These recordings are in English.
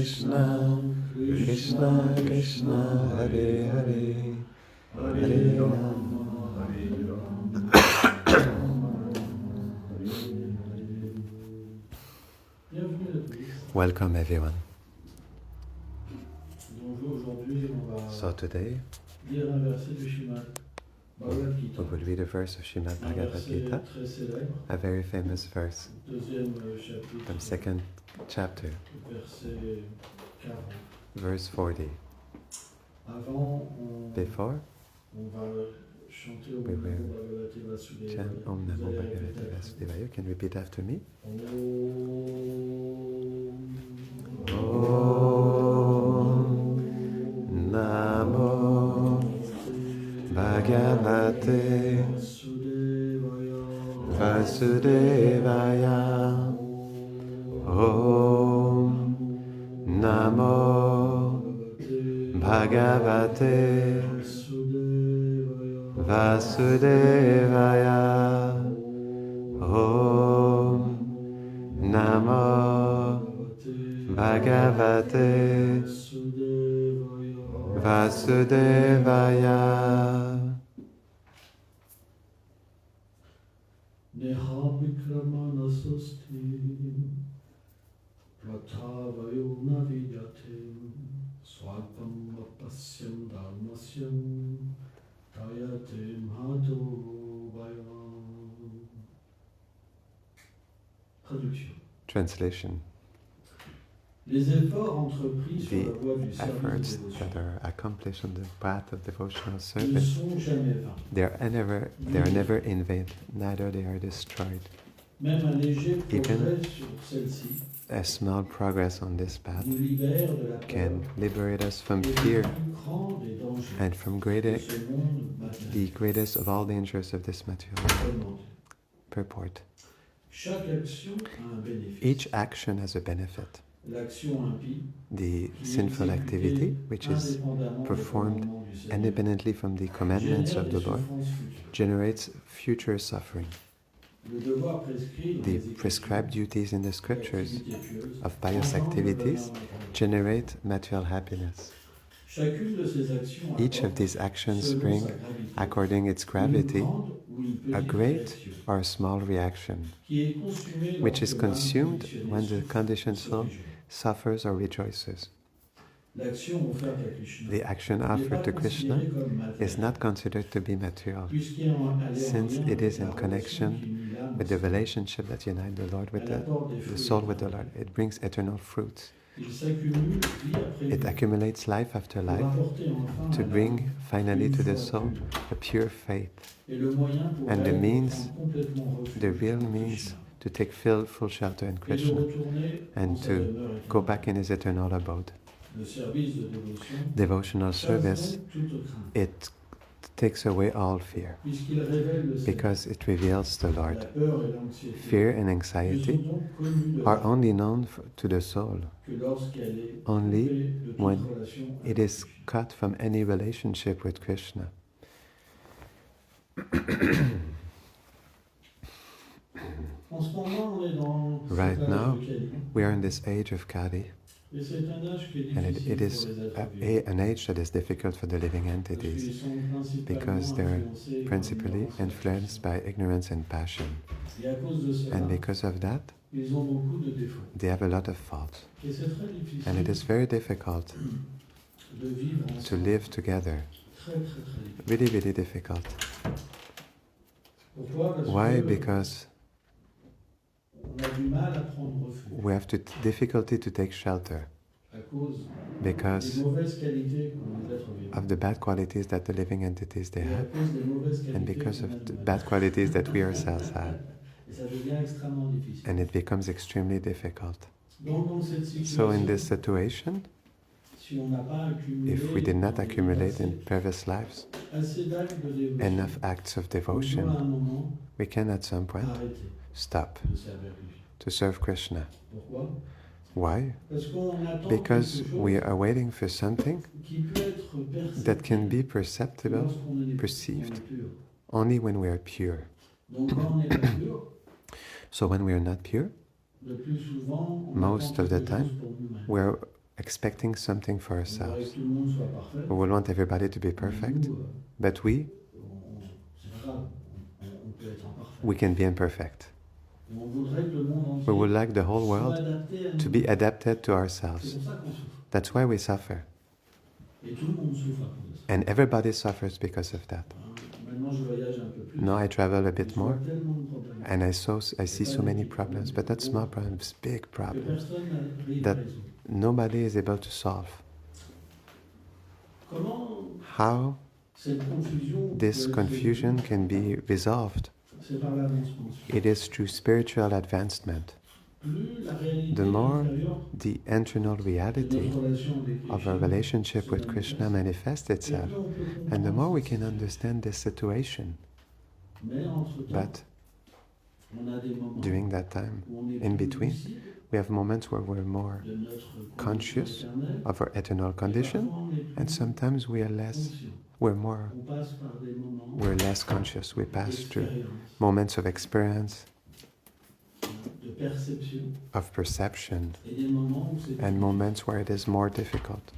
Krishna, Krishna Krishna, Hare Hare, Hare Rama, Hare Welcome everyone. So today we will read a verse of Srimad Bhagavad Gita, a very famous verse from second chapter, verse 40. Before we will chant Om Namo Bhagavate Vasudevaya. Can you repeat after me? Om Namo Bhagavate Vasudevaya. Om Namo Bhagavate Vasudevaya. Om Namo Bhagavate Vasudevaya. Nehavikramanasosti Pratavayo navidyate Swalpam vapasyam dharmasyam Tayate mhato vayam. Traduction. Translation. Les efforts entrepris sur la voie du The service efforts de that dévotion are accomplished on the path of devotional ne service, sont jamais vains. they are never in vain, neither they are destroyed. Même un léger Even progrès sur celle-ci a small progress on this path nous libère de la peur can liberate us from et fear du plus grand des dangers and from de ce monde matériel. the greatest of all dangers of this material Autrement, purport. chaque action a un bénéfice. Each action has a benefit. L'action impie, The qui est sinful activity, exécutée which is indépendamment des performed commandements du Seigneur, independently from the commandments génère of des the Lord, souffrances futures. generates future suffering. Le devoir prescrit dans The les Écritures prescribed duties in the scriptures d'activités pieuses of pious engendre le activities bonheur matériel. generate material happiness. Chacune de ces actions Each of apporte, these actions selon bring, sa gravité, according its une gravity, grande ou une a petite great réaction, or a small reaction, qui est consumée which is lorsque l'âme consumed conditionnée when the souffre conditioned ou se soul réjouit. suffers or rejoices. L'action offerte à Krishna The action n'est pas offered to Krishna considérée comme matérielle, is not considered to be material, puisqu'elle est en since lien it avec is la in relation connection qui unit l'âme with au the Seigneur. relationship that unites the Lord with Elle apporte des the fruits soul with the éternels. Lord. It brings eternal fruits. Il s'accumule vie après It vie accumulates life after pour life apporter enfin to à bring l'âme finally une to the foi soul pure. a pure faith, Et le moyen pour and the elle de means, prendre complètement refuge the real en means Krishna to take full shelter in et de Krishna retourner en and sa to demeure go éternelle. back in his eternal abode. Le service de dévotion Devotional chasse service, donc toute crainte, it takes away all fear puisqu'il révèle le Seigneur. because it reveals the La Lord. peur et l'anxiété Fear and ne sont anxiety donc connues de are l'âme only known to the soul que lorsqu'elle est only coupée de toute when relation it avec is Krishna. cut from any relationship with Krishna. En ce moment, on est dans Right cet âge now, de Kali. We are in this age of Kali, Et c'est un âge qui est and difficile it is pour les êtres vivants. an age that is difficult for the living Parce qu'ils entities sont principalement because they're influencés par principally l'ignorance et la influenced by ignorance and passion. Et à cause de cela, And because of that, ils ont beaucoup de défauts. they have a lot of faults. Et c'est très difficile And it is very difficult de vivre to ensemble. live together. Très, très, très difficile. Really, really difficult. Pourquoi? Parce Why? que Because on a du mal à prendre refuge we have difficulty to take shelter à cause because des mauvaises qualités qu'ont les êtres vivants. of the bad qualities that the living entities they Et à have, cause des mauvaises and qualités because qu'on of a the nous-mêmes. bad qualities that we ourselves have, Et ça devient extrêmement difficile. and it becomes extremely difficult. Donc dans cette So in situation, this situation, si on n'a pas accumulé if we did not dans les accumulate in passés previous lives assez d'actes de dévotion, enough acts of on doit à devotion, un moment we can at some point arrêter stop de servir Krishna. to serve Krishna. Pourquoi? Why? Parce qu'on attend Because quelque we chose are waiting for something qui peut être that can be perceptible perceptible lorsqu'on est perceived. pur. only when we are pure. Donc quand on n'est pas pur, So when we are not pure, le plus souvent, on Most attend of the quelque chose time, pour nous-mêmes. we're expecting something for On voudrait ourselves. que tout le monde soit parfait. We will want everybody to be Mais perfect, nous, but c'est pas grave, on peut être imparfait. we can be imperfect. Et on voudrait que le monde entier We would like the whole soit world adapté à to nous. be adapted to C'est ourselves. pour ça qu'on souffre. That's why we suffer. Et tout le monde souffre à cause de ça. And everybody suffers because of that. Maintenant, je voyage un peu plus. Now I travel a Je bit vois more, tellement de problèmes and I see so many problems, but not small problems, big que problems personne n'arrive that à résoudre. nobody is able to solve. Comment How cette confusion this peut être confusion résolue? can be resolved? C'est par l'avancement. It is through spiritual advancement. Plus la réalité The more intérieure the internal de reality notre relation avec of our Krishna relationship se with Krishna manifeste, manifests et itself, plus on peut and the comprendre more we cette can situation. understand this situation. Mais entre-temps, But on a des moments during that time, où on est in plus between, lucide we have moments where we're more de notre conscious condition éternelle, of our eternal et condition, parfois on est plus and sometimes we are less, conscient. On passe par des moments we're less conscious. We pass through d'expérience, moments of experience, de perception, of perception, et des moments où c'est and moments where it is more difficult.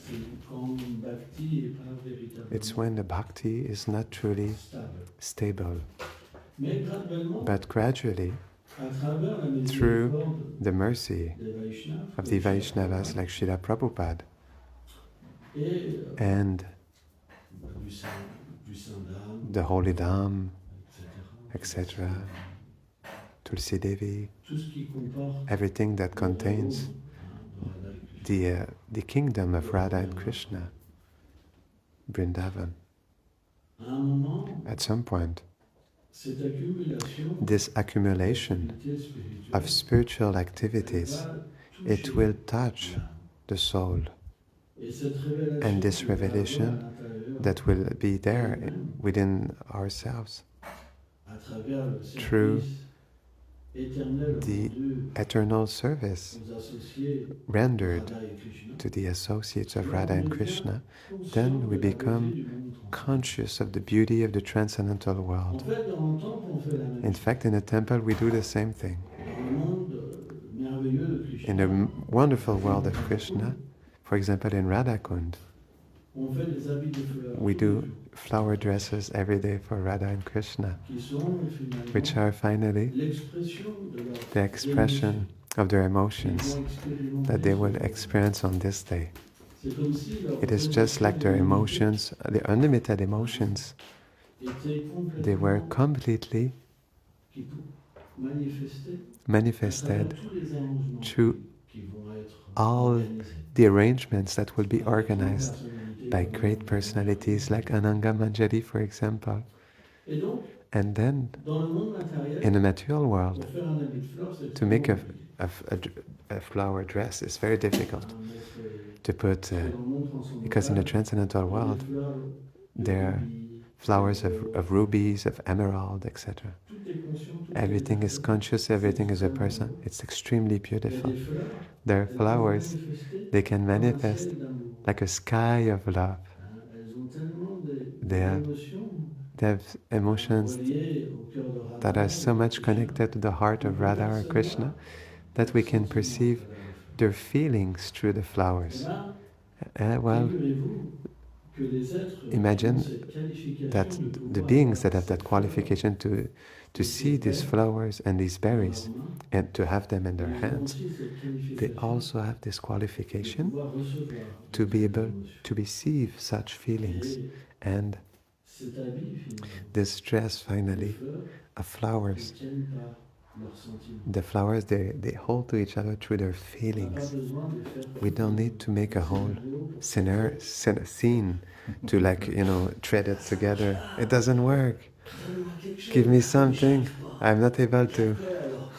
c'est quand Bhakti est pas véritablement It's when the bhakti is not truly stable. stable. Mais graduellement, But gradually, à travers la through miséricorde the mercy des Vaishnavas, of the Vaishnavas like Srila Prabhupada et and du Saint-Dame, the Holy Dham, etc. etc., Tulsi Devi, Tout ce qui comporte everything that contains the kingdom of Radha and Krishna, Vrindavan. À un moment, At some point, cette accumulation this accumulation d'activités spirituelles of spiritual activities, va it toucher will touch l'âme. the soul, Et cette révélation and this qu'on va avoir revelation à l'intérieur, that will be there within ourselves. à travers le Through service éternel the rendu eternal service aux associés rendered Radha et Krishna, to the associates of alors Radha on and devient Krishna, conscient then de we la become beauté du monde transcendant. conscious of the beauty of the transcendental En world. fait, dans le temple, on fait la même In chose. fact, in the temple, we do the same thing. Dans le monde merveilleux de Krishna, In the wonderful world of Krishna, for example, in Radhakund, on fait des habits de fleurs we tous les do jours, flower dresses every day for Radha and Krishna, qui sont finalement which are finally l'expression de leur the expression of their emotions that they will experience on this day. C'est comme si leur It is just like their emotions, the unlimited emotions, était they were complètement completely manifestés à manifested travers tous les arrangements through qui vont être all organisés. the arrangements that will be Par exemple, organized personnalités by comme great personalities like Ananga Manjari, for example. Et donc, And then, dans le monde matériel, in the material world, pour faire un habit de fleurs, c'est to make extrêmement a flower dress is very difficult compliqué. Mais c'est- to put, c'est dans le monde transcendantal, because in the transcendental les world, fleurs de there are rubis, flowers of rubies, of emerald, etc. tout est conscient, tout est Everything is perfect. conscious, everything is a person. It's extremely Il y a beautiful. des fleurs, There are elles peuvent flowers, manifester they can comme un manifest ciel d'amour. like a sky of love. Hein, elles ont tellement They have d'émotions They have emotions reliées au cœur de Radha, that are so much connected to the heart of Radha or Krishna that we can perceive their feelings through the Et flowers. là, Well, figurez-vous que les êtres imagine qui ont cette qualification that de the pouvoir beings that voir have that ces qualification to see these flowers and these fleurs dans berries leurs mains, and to have them in their ils ont hands, aussi cette they qualification also have this de qualification pouvoir recevoir to be ces able émotions. to receive such feelings. Et And cet habit, finalement, this dress, les finally, fleurs of ne flowers, tiennent pas leurs sentiments. the flowers, they hold to each other through their On n'a pas feelings. besoin de faire We tout don't un need to make a whole scénario scene to, like, thread it together. It doesn't work. Donne-moi quelque chose, Give me mais something. j'arrive pas. I'm not able to. Après, alors.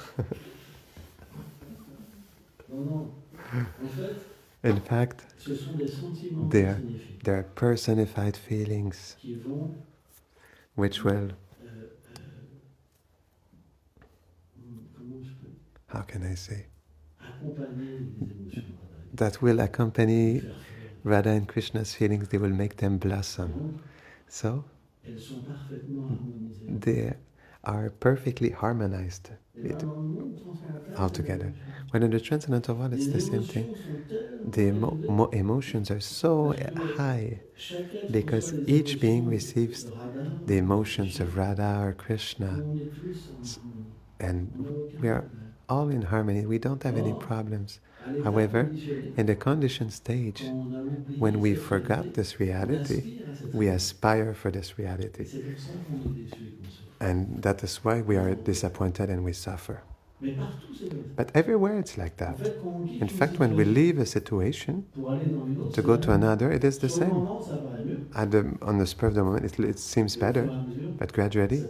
Non, non. En fait, In fact, ce sont des sentiments They are- signifiques there are personified feelings qui vont which will, comment je peux how can I say, accompagner les émotions that will accompany faire fleurir. Radha and Krishna's feelings, they will make them blossom. Donc, So elles sont parfaitement harmonisées. they are perfectly harmonized Et ben, dans le monde transcendantal, all c'est la together. même chose. When in the transcendental world, it's Les the same émotions thing. sont tellement the emotions are so high because each being receives the emotions of Radha or Krishna, and we are all in harmony. We don't have any problems. However, in the conditioned stage, when we forgot this reality, we aspire for this reality. And that is why we are disappointed and we suffer. But everywhere it's like that. In fact, when we leave a situation to go to another, it is the same. On the spur of the moment, it seems better, but gradually,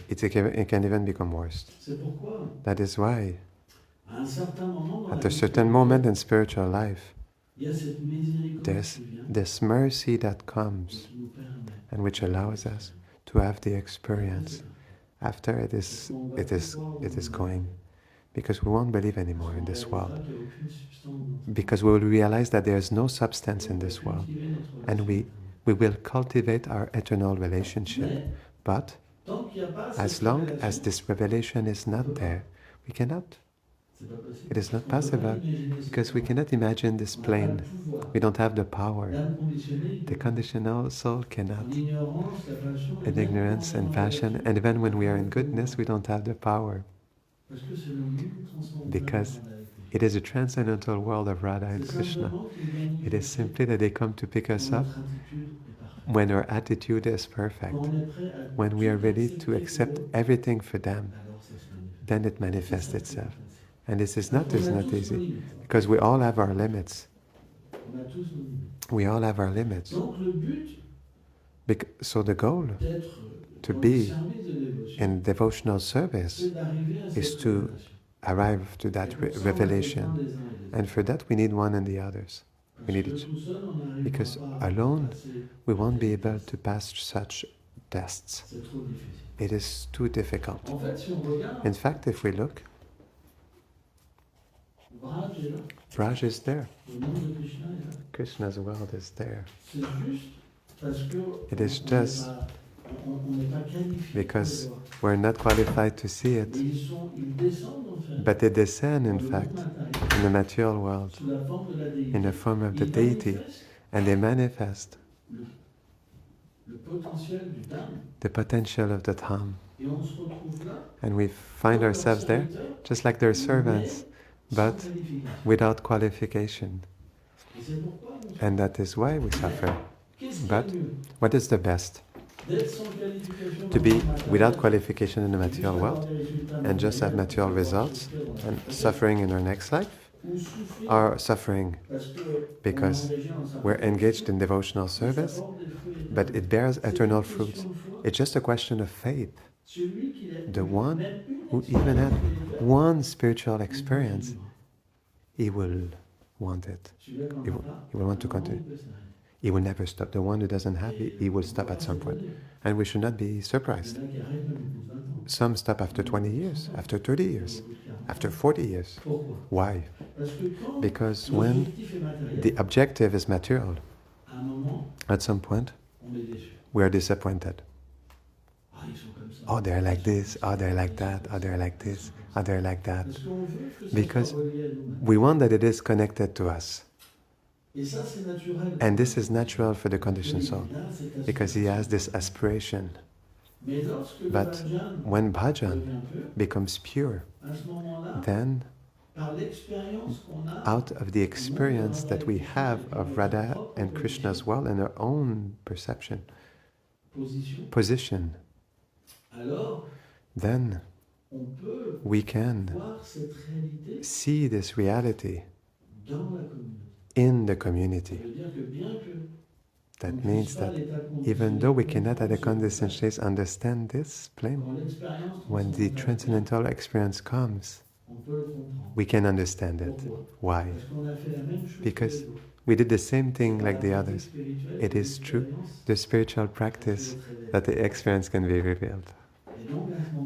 it can even become worse. That is why, at a certain moment in spiritual life, there's this mercy that comes and which allows us to have the experience after it is going, because we won't believe anymore in this world, because we will realize that there is no substance in this world, and we will cultivate our eternal relationship. But as long as this revelation is not there, we cannot. It is not possible, because we cannot imagine this plane. We don't have the power. The conditional soul cannot. In ignorance and passion, and even when we are in goodness, we don't have the power. Because it is a transcendental world of Radha and Krishna. It is simply that they come to pick us up when our attitude is perfect, when we are ready to accept everything for them, then it manifests itself. And this is not easy, because we all have our limits. We all have our limits. So the goal to be in devotional service is to arrive to that revelation. And for that we need one and the others. We need each. Because alone we won't be able to pass such tests. It is too difficult. In fact, if we look, Braj is there. Krishna's world is there. It is just because we're not qualified to see it. But they descend, in fact, in the material world, in the form of the deity, and they manifest the potential of the Dham. And we find ourselves there, just like their servants, but without qualification. And that is why we suffer. But what is the best? To be without qualification in the material world and just have material results and suffering in our next life, or suffering because we're engaged in devotional service, but it bears eternal fruits. It's just a question of faith. The one who even had one spiritual experience, he will want it. He will want to continue. He will never stop. The one who doesn't have it, he will stop at some point. And we should not be surprised. Some stop after 20 years, after 30 years, after 40 years. Why? Because when the objective is material, at some point, we are disappointed. Oh, they're like this, oh, they're like that, oh, they're like this, oh, they're like that. Because we want that it is connected to us. And this is natural for the conditioned soul, because he has this aspiration. But when bhajan becomes pure, then out of the experience that we have of Radha and Krishna's world and our own perception, position, then we can see this reality in the community. That means that even though we cannot at a condescending stage understand this plane, when the transcendental experience comes, we can understand it. Why? Because we did the same thing like the others. It is true, the spiritual practice, that the experience can be revealed.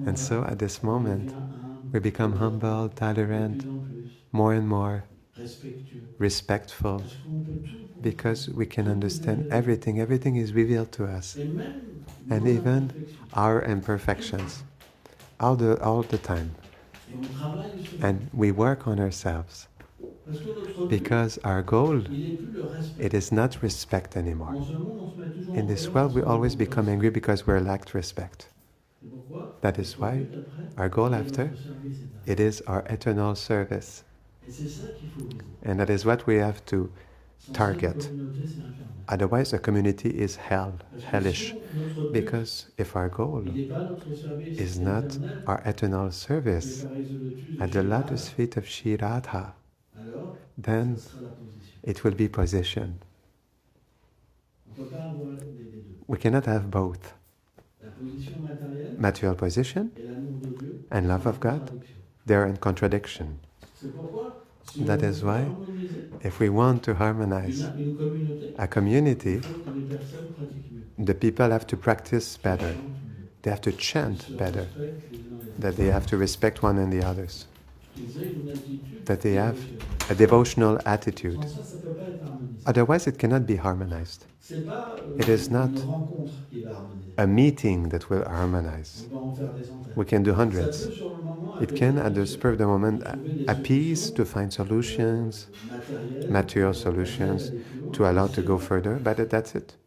And so at this moment, we become humble, tolerant, more and more respectful, because we can understand everything. Everything is revealed to us. And even our imperfections, all the time. And we work on ourselves Parce que notre but, Because our goal, il est plus le respect. it is not respect anymore. Dans ce monde, on se met toujours In en this colère world, we parce qu'on always manque de become respect. angry because we're lacked respect. C'est pourquoi That is notre why but après, our goal c'est after, notre service éternel. it is our eternal service. Et c'est ça qu'il faut viser. And that is what we have to Sans target. cette communauté, c'est infernal. Otherwise, the community is hell, Parce que hellish. si notre but, Because if our goal il n'est pas notre service is not éternel, our eternal mais service par Exodotus at de the Shri lotus Radha, feet of Shri Radha, alors then ça sera la position. it will be position. On ne peut pas avoir les deux. We cannot have both. La position matérielle Material position et l'amour de Dieu and love sont en of God, contradiction. they are in contradiction. C'est pourquoi, si That on is veut why, harmoniser if we want to harmonize une communauté, a community, il faut que les personnes pratiquent mieux, the people have to practice better. chantent mieux, They have to qu'ils chant se better. respectent les uns les autres, That they have to respect one and the others. qu'ils aient une attitude That they have dévotionnelle. a devotional attitude. Sans ça, ça ne peut pas être harmonisé. Otherwise, it cannot be harmonized. C'est pas It is not une rencontre qui va harmoniser. a meeting that will harmonize. On va en faire des centaines. We can do Ça hundreds. peut sur le moment It can, at the apaiser spur of the moment, trouver des appease solutions, to find solutions, matérielles, material pour permettre solutions, d'aller plus loin. to allow to C'est go pas- further, but that's it.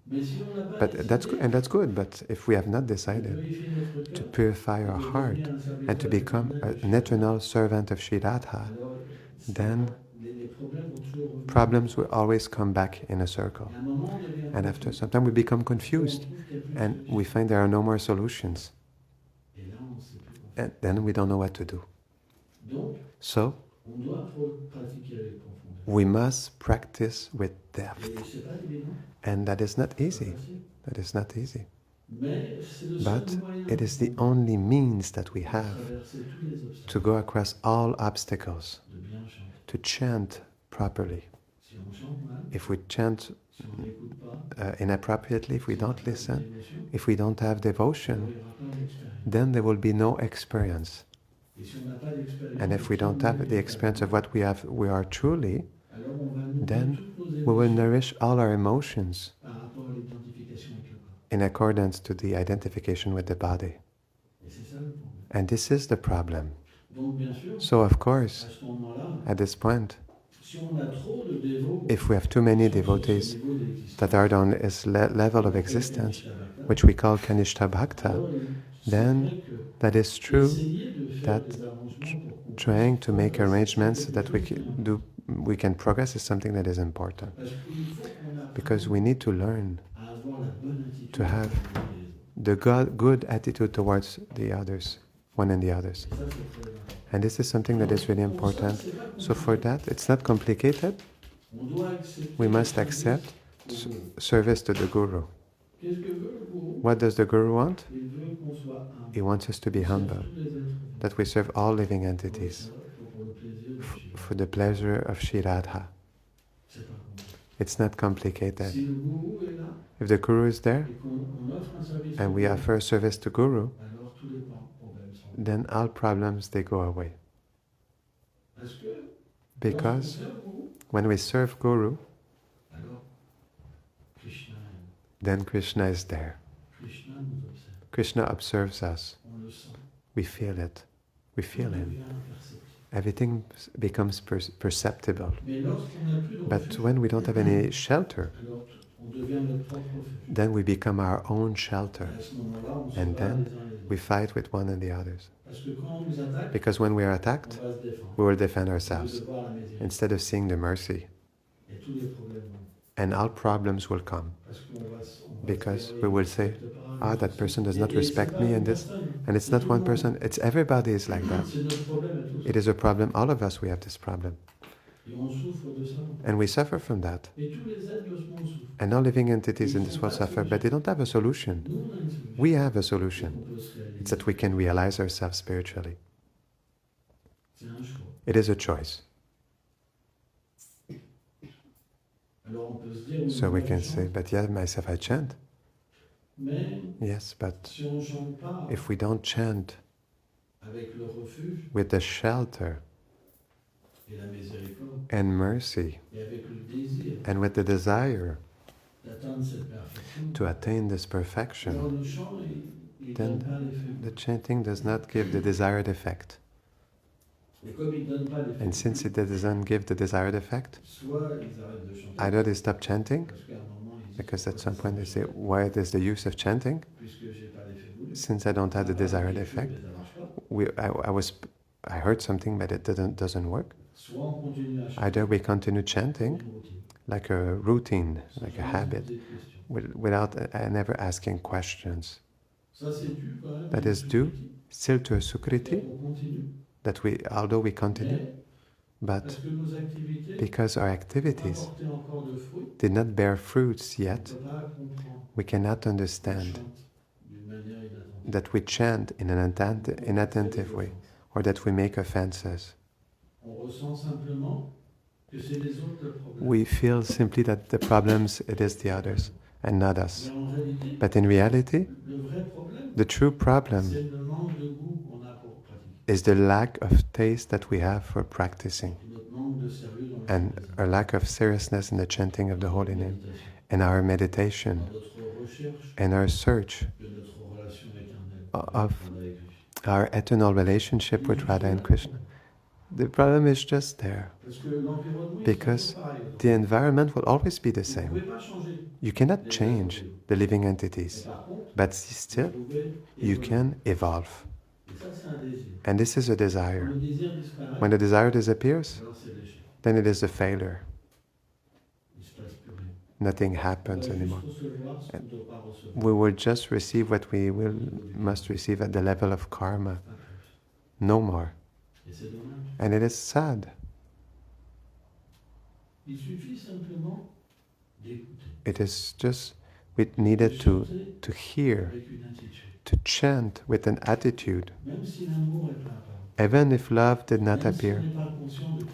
Mais si on n'a pas But décidé that's good, and that's good. But if we have not de decided purifier notre to cœur, purify our de heart devenir un serviteur and to become éternel de an Shri eternal servant of Sri Radha, Radha, alors, then les problèmes vont toujours revenir. problems will always come back in a circle. Et à un moment, on devient And after confus. some time, we become Parce qu'on confused trouve qu'il y a plus de and solution. we find there are no more solutions. Et là, on ne sait plus quoi faire. And then we don't know what to do. Donc, So on doit pratiquer avec profondeur. we must practice with Et depth. c'est pas évident, And that is not c'est easy. pas facile. That is not easy. Mais c'est le But seul moyen it is the pour only means that we nous have traverser tous les obstacles, to go across all obstacles, de bien chanter. to chant properly. Si on chante mal, If we chant si on n'écoute pas, inappropriately, if we si on n'a don't pas listen, d'émotion, if we don't have il n'y devotion, aura pas d'expérience. then there will be no experience. Et si on n'a pas d'expérience, And if we don't have the experience of what we are truly, alors on va nourrir then toutes nos we will émotions nourish all our emotions par rapport à l'identification avec le corps. in accordance to the identification with the body. Et c'est ça le problème. And this is the problem. Donc bien sûr, So, of course, à ce moment-là, at this point, si on a trop de dévots, if we have too many sur ce devotees niveau d'existence, that are on this level of on existence, fait Kanishta which we call Kanishta Bhakta, alors, c'est then vrai que that is true, essayer de faire that des arrangements pour qu'on trying puisse to make progresser, arrangements c'est that we quelque chose can de bien. we can progress is something that is important. Parce qu'il faut qu'on apprenne Because we need to learn à avoir la bonne attitude to have envers les autres. the good attitude towards the others, one and the others. Et ça, c'est très important. And this is something that is really Pour ça, important. c'est pas So for compliqué. that, it's not complicated. On doit accepter We must le accept service au guru. service to the Guru. Qu'est-ce que veut le gourou? What does the Guru want? Il veut qu'on soit humble. He wants us to be humble, Tous les êtres vivants. that we serve all living Pour entities ça, pour le plaisir de Shiva. for the pleasure of Sri Radha. C'est pas compliqué. It's not complicated. Si le gourou est là If the Guru is there et qu'on offre un service and au we gourou, offer service to Guru, alors tous les problèmes sont then all problems they go away. Parce que Because lorsqu'on sert le gourou, when we serve Guru, alors Krishna est là. then Krishna is there. Krishna nous observe. Krishna observes us. On le sent. We feel it. We feel On him. devient imperceptible. Everything becomes perceptible. Mais lorsqu'on n'a plus de But refuge, when we don't have any shelter, alors on devient notre propre refuge. then we become our own shelter. Et à ce moment-là, on se And bat then les uns les autres. We fight with one and the others. Parce que quand on nous attaque, Because when we are on attacked, va se défendre. we will defend Au lieu ourselves de voir la miséricorde. instead of seeing the mercy. Et tous les problèmes vont. And all problems will come. Parce qu'on va, on va Because se we dire, will il say, respecte pas, ah, that ceci. person does not Et c'est respect pas me une and this. personne, And it's c'est not tout one le monde. person, it's everybody is like that. C'est notre problème à tous. It is a problem, all of us, we have this problem. Et on souffre de ça. And we suffer from that. Et tous les êtres de ce monde souffrent. And all living entities in this world suffer, but they don't have a solution. Nous, on a une solution. We have a C'est solution. qu'on peut se réaliser. It's that we can realize ourselves spiritually. C'est un choix. It is a choice. Alors on peut se dire, oui, So moi, we can je say, chante. but yeah, myself I chant. Mais Yes, but si on ne chante pas if we don't chant avec le refuge with the shelter et la miséricorde and mercy et avec le désir and with the desire d'atteindre cette perfection, to attain this alors perfection, le chant, il then donne pas l'effet. the chanting does not give the desired effect. Et comme il donne pas l'effet And since it doesn't give the desired effect, soit ils arrêtent de chanter, either they stop chanting, parce qu'à un moment ils disent because at pourquoi some ça point they say, s'appelle, why is the use of chanting? puisque j'ai pas l'effet voulu. Since I don't have the Ah, desired j'ai effect, cru, mais ça marche pas. I heard something, but it doesn't work. Soit on continue à chanter, Either we continue chanting une routine, like a routine, sans like a jamais se habit, poser de questions. without never asking questions. Ça c'est dû quand même. That à is une due critique. still to a sukriti, On continue. that although we continue, Mais but parce que nos activités because our n'ont pas activities porté encore de fruits, did not bear fruits on ne yet, peut pas comprendre. we cannot On understand chante d'une manière inattendue. that we chant in an inattentive way, or that we make offenses. On ressent simplement que c'est les autres le problème. We feel simply that the problems, it is the others and not us. Mais en réalité, But in reality, le vrai problème, the true problem c'est le manque de goût qu'on a pour pratiquer. is the lack of taste that we have for practicing, Et notre manque de sérieux dans le and chant our lack of seriousness in the chanting of the holy name, méditation. and our meditation, Dans notre recherche and our search de notre relation éternelle of avec Radha et Krishna. our eternal relationship with Radha and Krishna. The problem is just there, Parce que l'environnement est because toujours pareil. the environment will always be the Vous ne same. pouvez pas changer. You cannot change the living Mais entities, par contre, but vous still pouvez you évoluer. can evolve. Et ça, c'est un désir. And this is a Quand desire. le désir disparaît, When the desire disappears, alors c'est l'échec. then it is a failure. Il ne se passe plus rien. Nothing On happens va anymore. juste recevoir ce qu'on ne doit pas recevoir. We will just receive what we must receive at the level of karma, Pas plus. no more. Et c'est dommage. And it is sad. Il suffit simplement d'écouter. It is just, we De needed chanter to hear, avec une attitude. to chant with an attitude, Même si l'amour n'est pas apparu. even if love did not Même si on appear, n'est pas conscient de qui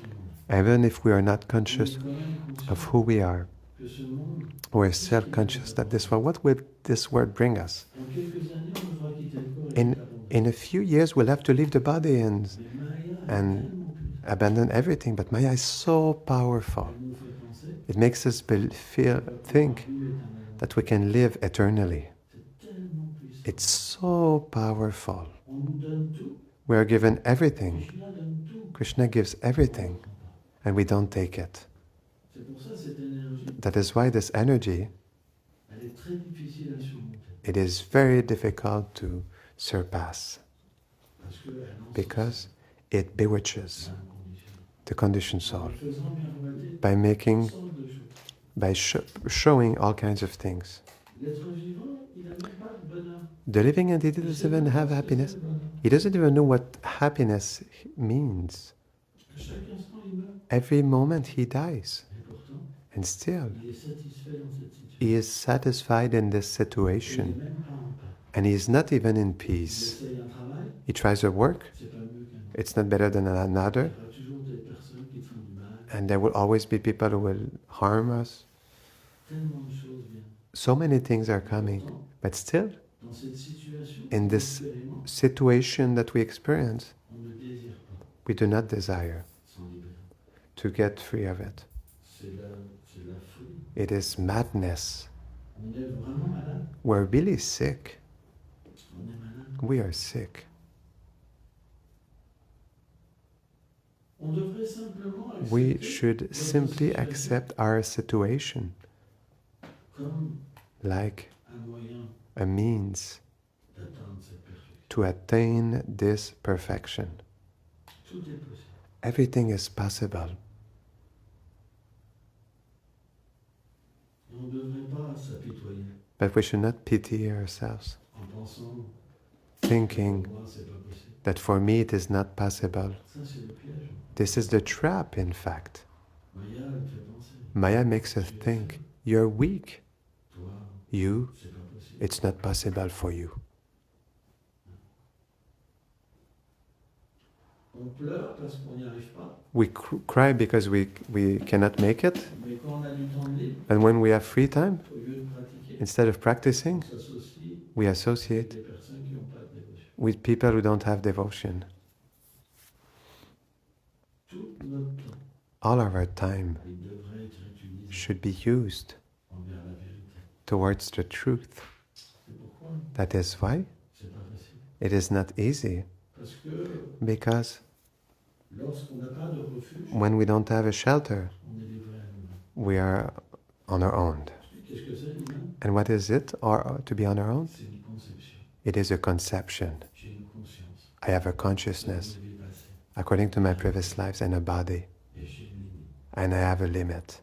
on est. even if we are not On est conscious quand même conscient of who we are. que ce monde, We're self-conscious that what will this world bring us? dans quelques années, on devra quitter le corps et In, tout abandonner. in a few years, we'll have to leave the body and Mais Maya est and tellement puissante. abandon everything. But Maya is so powerful. Elle nous fait penser It makes us think that we can live eternally. C'est tellement puissant. It's so powerful. On nous donne tout. We are given everything. Krishna donne tout. Krishna gives everything, and we don't take it. C'est pour ça cette énergie, That is why this energy, elle est très difficile à surmonter. it is very difficult to surpass, Parce qu'elle because it bewitches the conditioned soul En faisant miroiter by making, toutes sortes de choses. by showing all kinds of things. L'être vivant, il n'a même pas de bonheur. The living entity Il doesn't sait even pas have ce que happiness. c'est le bonheur. He doesn't even know what happiness means. Chaque instant, il meurt. Every moment he dies, Et pourtant, and still il est satisfait dans cette situation. he is satisfied in this Il n'est situation, même pas en paix. and he is not even in Il peace. essaye un travail, He tries a work, c'est pas mieux qu'un autre. it's not better than Il y another, aura toujours des personnes qui te font du mal. and there will always be people who will harm us. Tellement de choses viennent. So many things are coming, Pourtant, but still, dans cette situation, in qu'on this expérimente, situation that we experience, on ne désire pas we do not desire s'en libérer. to get free of it. C'est la folie. It is madness. On est vraiment malade. We're really sick. On est malade. We are sick. On devrait simplement We accepter should notre simply situation accept our situation comme like un moyen a means d'atteindre cette perfection. to attain this perfection. Tout est possible. Everything is possible. Et on ne devrait pas s'apitoyer But we should not pity ourselves, en pensant thinking pour moi c'est pas possible. that for me it is not possible. Ça c'est le piège. This is the trap, in fact. Maya elle fait penser. Maya makes us think, you're weak. Toi, You, c'est pas possible. it's not possible for you. On pleure parce qu'on n'y arrive pas. We cry because we cannot make it. Mais quand on a du temps libre, And when we have free time, au lieu de pratiquer, instead of practicing, on s'associe we avec associate des personnes qui n'ont pas de dévotion. with people who don't have devotion. Tout notre temps, All of our time il devrait être utilisé should be used envers la vérité. towards the truth. C'est pourquoi That is why c'est pas facile. it is not easy, Parce que because lorsqu'on n'a pas de refuge, when we don't have a shelter, on est livré à nous-mêmes. we are on our own. Qu'est-ce que c'est, nous-mêmes? And what is it, or to be on our own? C'est une conception. It is a conception. J'ai une conscience. I have a Selon consciousness mes vies passées. according to my previous lives and a body, Et j'ai une limite. and I have a limit.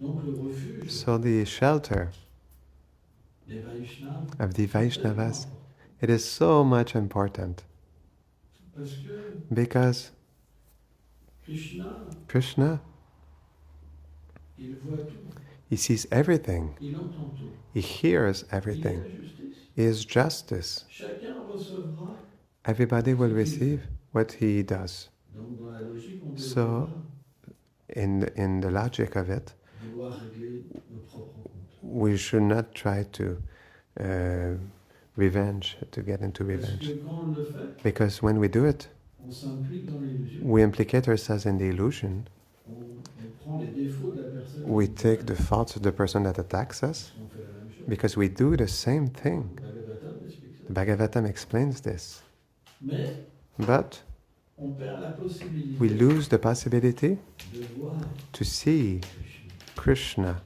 Donc le refuge So the shelter des Vaishnavas, of the c'est tellement Vaishnavas, important. it is so much important Parce que because Krishna, il voit tout, he sees everything, il entend tout. he hears Il est everything. la justice. He is justice. Chacun recevra. Everybody will receive what he does. Donc dans la logique, on So, in the logic of it, vouloir régler nos propres comptes. we should not try to get into Parce revenge. que quand on le fait, Because when we do it, on s'implique dans l'illusion. we implicate ourselves in the illusion. On prend les défauts de la personne. We take the faults of the person that attacks us On fait la même chose. because we do the same thing. Bhagavatam explique ça. The Bhagavatam explains this. Mais But on perd la possibilité we lose the possibility de voir to see Krishna. Krishna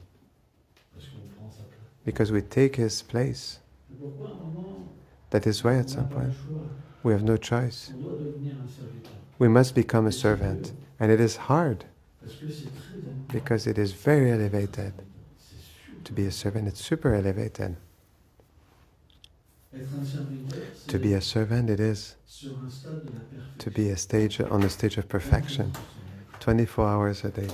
Parce qu'on prend sa place. because we take his place. C'est pourquoi à un moment, That is why on at n'a some pas le point choix. we have no choice. On doit devenir un serviteur. We must become a servant. And it is hard Parce que c'est très important. because it is very elevated. C'est sûr. To be a servant, it's super elevated. Être un serviteur, c'est To be a servant, it is sur un stade de la perfection. to be on a stage of perfection, 24 hours a day.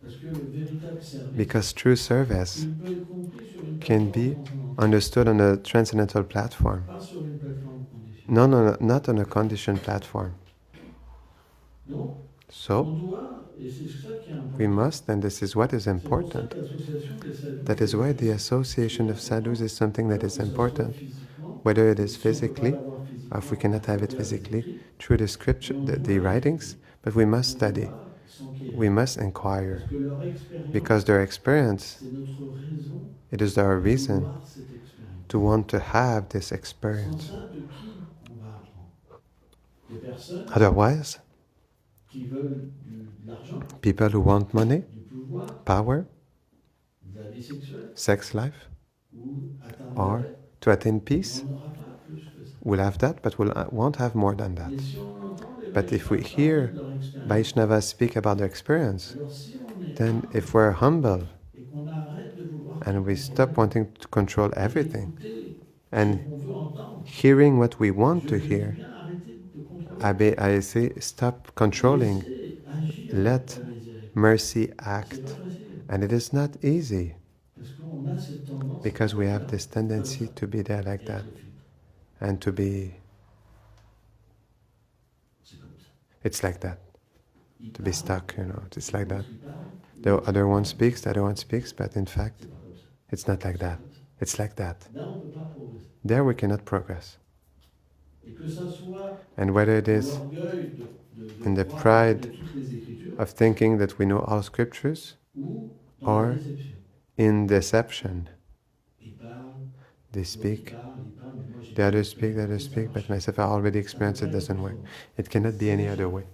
Parce que le véritable service, Because true service il peut être compris sur une can plateforme be transcendantale, understood on a transcendental platform. pas sur une plateforme conditionnelle. No, not on a conditioned platform. Donc, So, on doit, et c'est ça qui est important. we must, and this is what is C'est pour ça important. que l'association des sadhus, That is why the association of sadhus is something that is que ce soit important, physiquement, whether it is si on peut pas physically, l'avoir or if we physiquement, cannot have it on peut physically, l'écrire, through the scripture, the writings, but we must on study. doit s'enquérir. We must inquire. Parce que leur expérience, Because their experience, c'est notre raison it is our de reason vouloir cette expérience. to want to have this Sans experience. ça, de qui on va apprendre? Des personnes Otherwise, qui veulent de l'argent, people who want money, du pouvoir, power, de la vie sexuelle, sex life, ou atteindre or la paix, to attain peace, on n'aura pas plus que ça. will have that, but won't have more than that. Et si on entend les But if we Vaishnavas hear parler de leur expérience, Vaishnavas speak about their experience, alors si on est then humble if we're humble et qu'on arrête de vouloir and we tout stop contrôler, wanting to control everything écouter and ce qu'on veut entendre, hearing what we want je to dis hear, bien arrêter de contrôler. I say stop controlling, Laissez agir let la miséricorde. mercy C'est act. pas facile, And it is not easy parce qu'on a cette tendance because we à have this tendency to be there like that être filtre. and to be, C'est comme ça. it's like that, Il to be parle, stuck, it's like that. il parle, The other one speaks, the other one speaks, but in fact, c'est pas comme ça. it's not like that. It's like that. Là, on ne peut pas progresser. There we cannot progress. Et que ça soit And whether it dans is l'orgueil de in the croire pride de toutes les Écritures, of thinking that we know all scriptures, ou dans or la déception. in deception, Il parle, they l'autre, speak, il parle, mais moi, j'ai the pas others speak, the expérience, others ça speak, but marche. myself I already experienced it Ça doesn't work. marche. It cannot be any other way.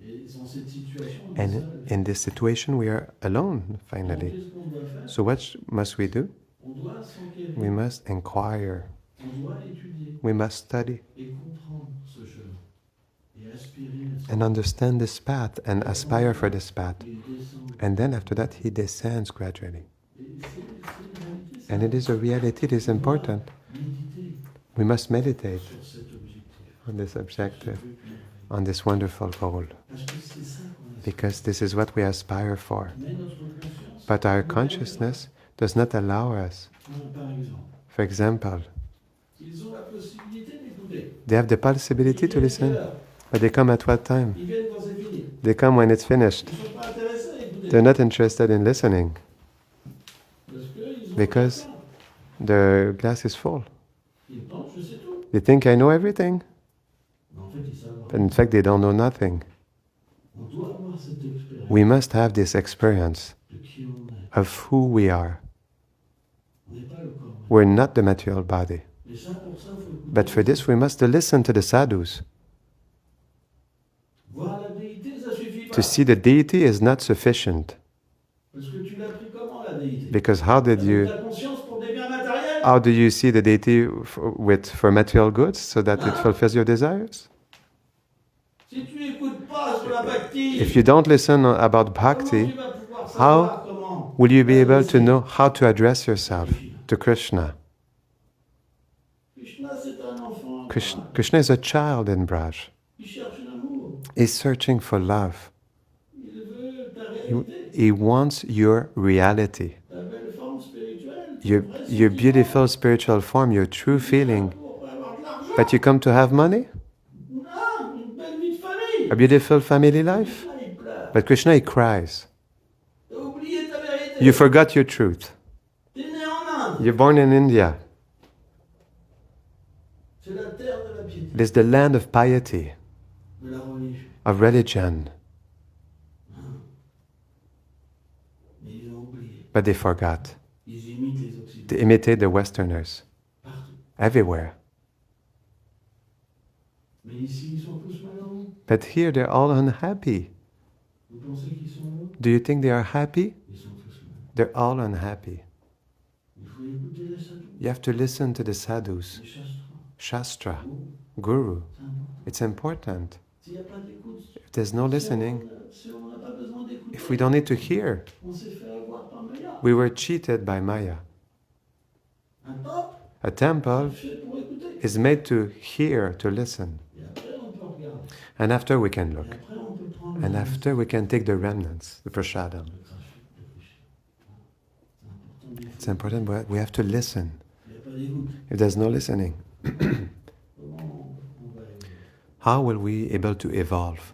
Et dans cette situation, on est And seul. in this situation, we are alone Donc, finally. qu'est-ce qu'on doit faire? So what must we do? On doit s'enquérir, We must inquire. on doit étudier We must study et comprendre ce chemin et aspirer à ça. and understand this path and aspire for this path. Il descend. And then after that, he descends gradually. Et c'est une réalité, ça. And it is a reality, it is important. Méditer We must meditate sur cet objectif, on this ce objective, but merveilleux. on this wonderful goal, Parce que c'est ça qu'on aspire. because this is what we aspire for. Mais notre conscience, But our nous permet consciousness does not allow us. pas. Par exemple, For example, ils ont la possibilité d'écouter. they have the possibility to listen, but they come at what time? Ils viennent quand c'est fini. They come when it's finished. Ils ne sont pas intéressés à écouter. They're not interested in listening Parce qu'ils ont because peur. the glass is full. Ils pensent, je sais tout. They think I know everything, Mais en fait, ils savent but in fact, they don't know nothing. On doit avoir cette expérience We must have this experience de qui on est. of who we are. On n'est pas le corps. We're not the material body. Mais Et ça, pour ça, faut écouter. But for this, we must listen to the sadhus. Voir la déité, ça suffit pas. To see the deity is not sufficient. Parce que tu l'as pris comment, la déité? Because how Avec do ta conscience pour des biens matériels? you see the deity for material goods so that it fulfills your desires? Si tu n'écoutes pas sur la bhakti, If you don't listen about comment bhakti, tu vas pouvoir how savoir comment will you be able to t'adresser? know how to address yourself to Krishna? Krishna, c'est un enfant. Krishna is a child in Braj. Il cherche l'amour. He's searching for love. Il veut ta réalité. He wants your reality, Ta belle forme spirituelle. your beautiful spiritual form, your true feeling. Pour avoir de l'argent. But you come to have money, Non, une belle vie de famille. a beautiful family life. Krishna, il pleure. But Krishna, he cries. T'as oublié ta vérité. You forgot your truth. T'es né en Inde. You're born in India. C'est la terre de la piété, It is the land of piety, de la religion. of religion. Mais ils ont oublié. But they forgot. Ils imitent les Occidentaux They imitate the Westerners partout. everywhere. Mais ici, ils sont tous malheureux. But here they're all unhappy. Vous pensez qu'ils sont heureux? Do you think they are happy? Ils sont tous malheureux. They're all unhappy. Il faut écouter les sadhus, You have to listen to the sadhus, les shastras. Shastra, Oh, Guru. c'est important. It's important. S'il n'y a pas d'écoute, If there's no listening, si on n'a pas besoin d'écouter, if we don't need to hear, on s'est fait avoir par Maya. we were cheated by Maya. Un temple, A temple c'est fait pour écouter. is made to hear, to listen. Et après, on peut regarder. And after we can Et look. après, on peut prendre And after we can take the remnants, the prasadam. le trafic de péché. C'est important. It's important, but we have to listen. Il n'y a pas d'écoute. If there's no listening, Comment on va évoluer? how will we able to evolve?